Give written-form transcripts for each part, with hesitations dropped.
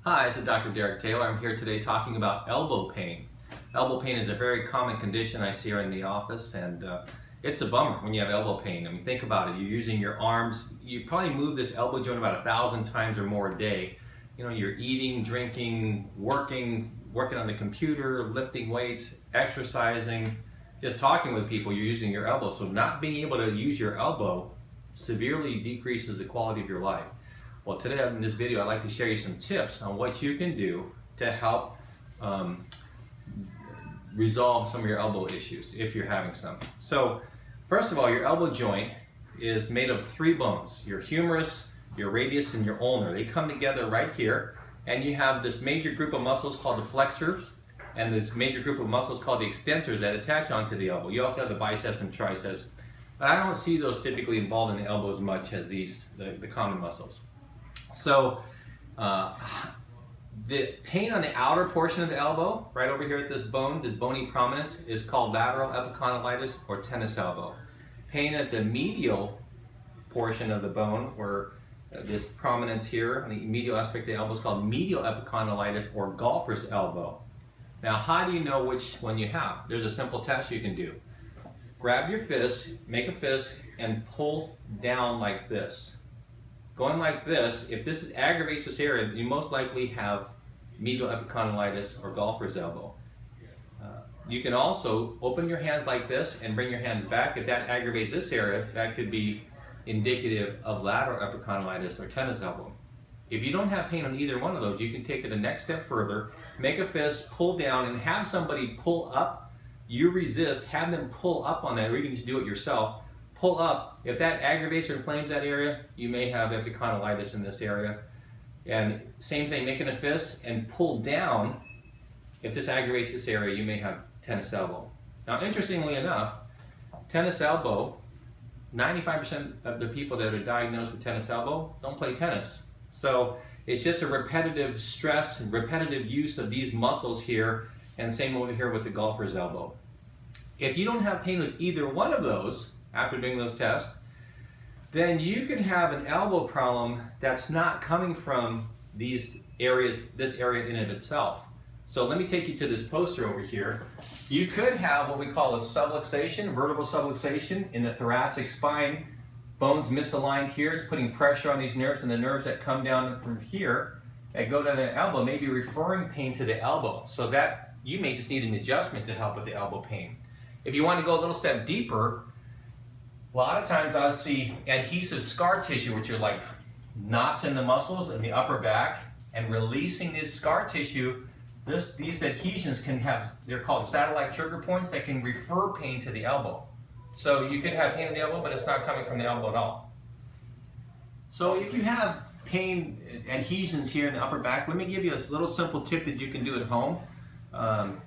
Hi, this is Dr. Derek Taylor. I'm here today talking about elbow pain. Elbow pain is a very common condition I see here in the office, and it's a bummer when you have elbow pain. I mean, think about it. You're using your arms. You probably move this elbow joint about 1,000 times or more a day. You know, you're eating, drinking, working on the computer, lifting weights, exercising, just talking with people. You're using your elbow. So not being able to use your elbow severely decreases the quality of your life. Well, today in this video, I'd like to share you some tips on what you can do to help resolve some of your elbow issues if you're having some. So, first of all, your elbow joint is made of 3 bones: your humerus, your radius, and your ulnar. They come together right here, and you have this major group of muscles called the flexors, and this major group of muscles called the extensors that attach onto the elbow. You also have the biceps and triceps, but I don't see those typically involved in the elbow as much as the common muscles. So the pain on the outer portion of the elbow, right over here at this bone, this bony prominence, is called lateral epicondylitis or tennis elbow. Pain at the medial portion of the bone, where this prominence here on the medial aspect of the elbow, is called medial epicondylitis or golfer's elbow. Now, how do you know which one you have? There's a simple test you can do. Grab your fist, make a fist, and pull down like this. Going like this, if this aggravates this area, you most likely have medial epicondylitis or golfer's elbow. You can also open your hands like this and bring your hands back. If that aggravates this area, that could be indicative of lateral epicondylitis or tennis elbow. If you don't have pain on either one of those, you can take it a next step further, make a fist, pull down, and have somebody pull up. You resist, have them pull up on that, or you can just do it yourself. Pull up. If that aggravates or inflames that area, you may have epicondylitis in this area. And same thing, making a fist and pull down. If this aggravates this area, you may have tennis elbow. Now, interestingly enough, tennis elbow, 95% of the people that are diagnosed with tennis elbow don't play tennis. So it's just a repetitive stress and repetitive use of these muscles here, and same over here with the golfer's elbow. If you don't have pain with either one of those, after doing those tests, then you could have an elbow problem that's not coming from these areas, this area in and of itself. So let me take you to this poster over here. You could have what we call a subluxation, vertebral subluxation in the thoracic spine. Bones misaligned here. It's putting pressure on these nerves, and the nerves that come down from here that go down to the elbow may be referring pain to the elbow. So that you may just need an adjustment to help with the elbow pain. If you want to go a little step deeper, a lot of times I'll see adhesive scar tissue, which are like knots in the muscles in the upper back, and releasing this scar tissue. These adhesions can have, they're called satellite trigger points that can refer pain to the elbow. So you could have pain in the elbow, but it's not coming from the elbow at all. So if you have pain adhesions here in the upper back, let me give you a little simple tip that you can do at home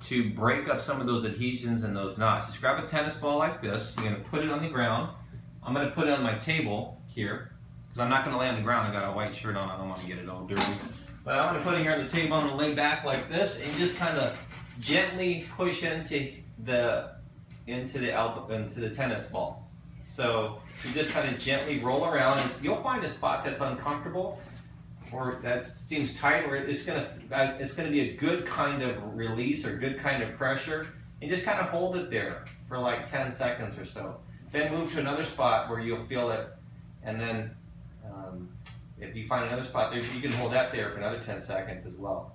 to break up some of those adhesions and those knots. Just grab a tennis ball like this. You're going to put it on the ground. I'm going to put it on my table here, because I'm not going to lay on the ground. I got a white shirt on. I don't want to get it all dirty. But I'm going to put it here on the table. I'm going to lay back like this and just kind of gently push into the tennis ball. So you just kind of gently roll around, and you'll find a spot that's uncomfortable or that seems tight, or it's gonna be a good kind of release or good kind of pressure, and just kind of hold it there for like 10 seconds or so. Then move to another spot where you'll feel it, and then if you find another spot there, you can hold that there for another 10 seconds as well.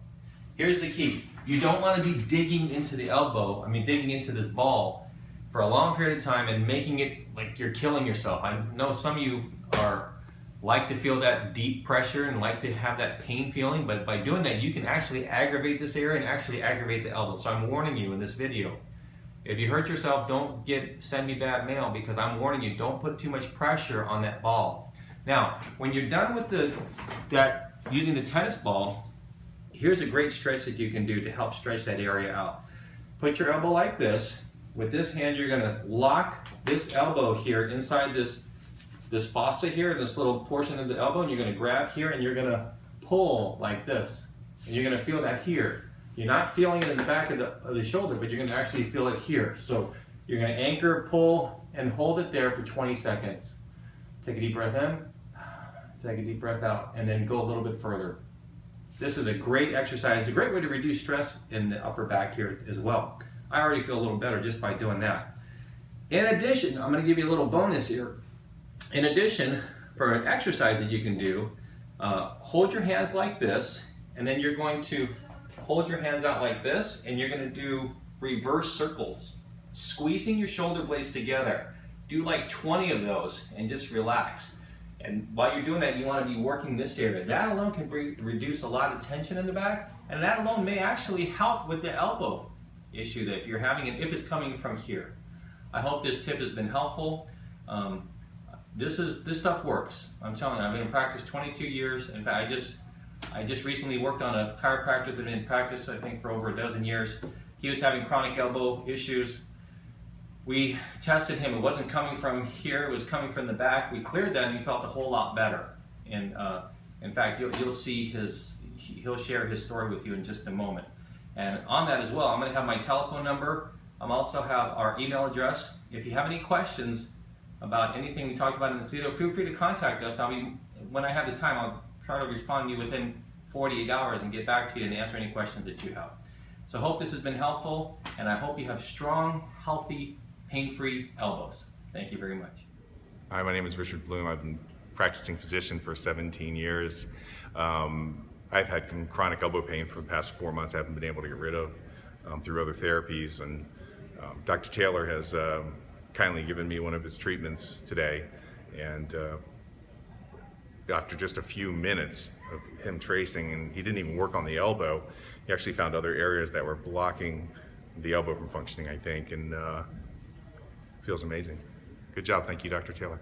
Here's the key. You don't want to be digging into the elbow, digging into this ball for a long period of time and making it like you're killing yourself. I know some of you like to feel that deep pressure and like to have that pain feeling, but by doing that, you can actually aggravate this area and actually aggravate the elbow. So I'm warning you in this video. If you hurt yourself, don't send me bad mail, because I'm warning you, don't put too much pressure on that ball. Now, when you're done with using the tennis ball, here's a great stretch that you can do to help stretch that area out. Put your elbow like this. With this hand, you're gonna lock this elbow here inside this fossa here, this little portion of the elbow, and you're going to grab here and you're going to pull like this. And you're going to feel that here. You're not feeling it in the back of the shoulder, but you're going to actually feel it here. So you're going to anchor, pull, and hold it there for 20 seconds. Take a deep breath in, take a deep breath out, and then go a little bit further. this is a great exercise, a great way to reduce stress in the upper back here as well. I already feel a little better just by doing that. In addition, I'm going to give you a little bonus here. In addition, for an exercise that you can do, hold your hands like this, and then you're going to hold your hands out like this, and you're going to do reverse circles, squeezing your shoulder blades together. Do like 20 of those and just relax. And while you're doing that, you want to be working this area. That alone can reduce a lot of tension in the back, and that alone may actually help with the elbow issue that if you're having it, if it's coming from here. I hope this tip has been helpful. This stuff works. I'm telling you, I've been in practice 22 years. In fact, I just recently worked on a chiropractor that had been in practice, I think, for over a dozen years. He was having chronic elbow issues. We tested him. It wasn't coming from here. It was coming from the back. We cleared that, and he felt a whole lot better. And in fact, you'll see he'll share his story with you in just a moment. And on that as well, I'm going to have my telephone number. I'm also have our email address. If you have any questions about anything we talked about in this video, feel free to contact us. When I have the time, I'll try to respond to you within 48 hours and get back to you and answer any questions that you have. So I hope this has been helpful, and I hope you have strong, healthy, pain-free elbows. Thank you very much. Hi, my name is Richard Bloom. I've been practicing physician for 17 years. I've had chronic elbow pain for the past 4 months I haven't been able to get rid of through other therapies, and Dr. Taylor has kindly given me one of his treatments today, and after just a few minutes of him tracing, and he didn't even work on the elbow, he actually found other areas that were blocking the elbow from functioning, I think, and feels amazing. Good job. Thank you, Dr. Taylor.